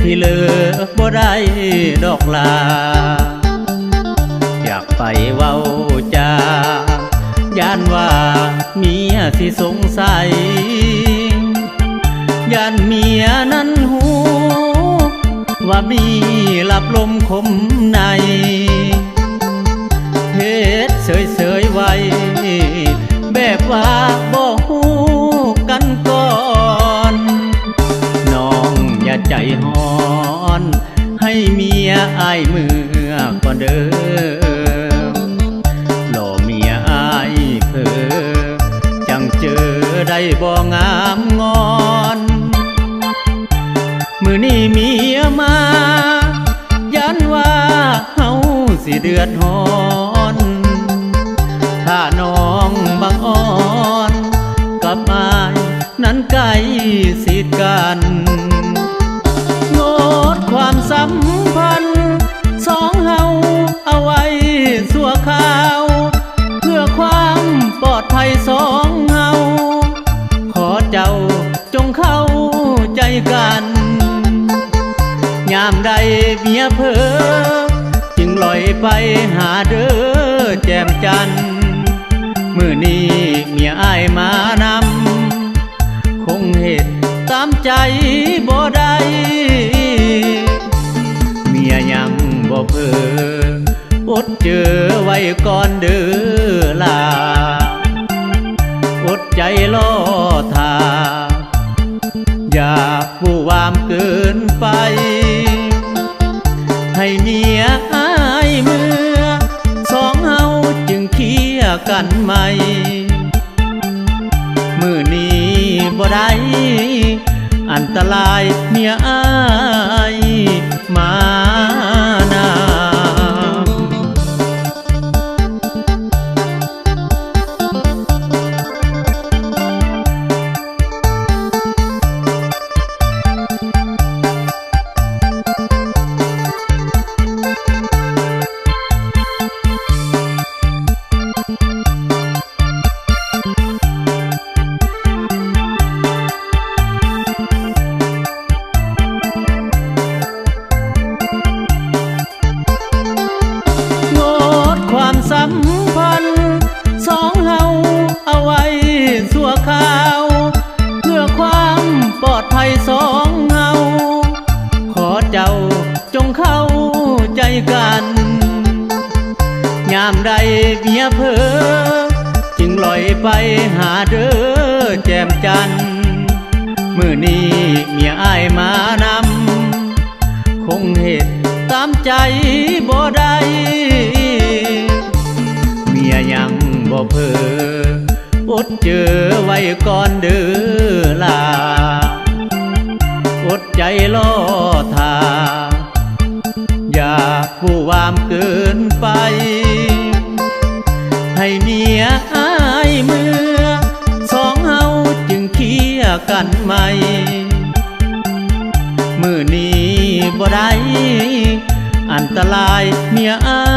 ที่เลิกบ่ได้ดอกลาอยากไปเว้าจาย่านว่าเมียสิสงสัยย่านเมียนั้นหูว่ามีลับลมคมในเฮ็ดเฉยๆไว้แบบว่าบ่ฮู้กันก่อนน้องอย่าใจฮ้อนให้เมียอายเมื่อก่อนเด้อหล่อเมียอายเพ้อจังเจอได้บ่งามงอนมื้อนี้เมียมายันว่าเฮาสิเดือดร้อนถ้าน้องบังอ่อนกับอายนั้นใกล้สิกันงดความสัมพันธ์สองเฮาเอาไว้ชั่วคราวเพื่อความปลอดภัยสองเฮาขอเจ้าจงเข้าใจกันยามใดเมียเพ้อจึงลอยไปหาเด้อแจ่มจันทร์มื้อนี้เมียอ้ายมานำคงเหตุตามใจบ่ได้เมียยังบ่เพ้ออดเจอไว้ก่อนเด้อล่ะอดใจรอท่าอย่าผู้วามเกินไปให้เมียอายเมื่อสองเฮาจึงเคลียร์กันใหม่มื้อนี้บ่ได้อันตรายเมียอายมานำสัมพันธ์สองเฮาเอาไว้ชั่วคราวเพื่อความปลอดภัยสองเฮาขอเจ้าจงเข้าใจกันยามใดเมียเพ้อจึงลอยไปหาเด้อแจ่มจันทร์มื้อนี้เมียอ้ายมานำคงเหตุตามใจบ่ได้เมียยังบ่เพ้ออดเจอไว้ก่อนเด้อล่ะอดใจรอท่าอย่าผู้วามเกินไปให้เมียอายเมื่อสองเฮาจึงเคลียร์กันใหม่มื้อนี้บ่ได้อันตรายเมียอาย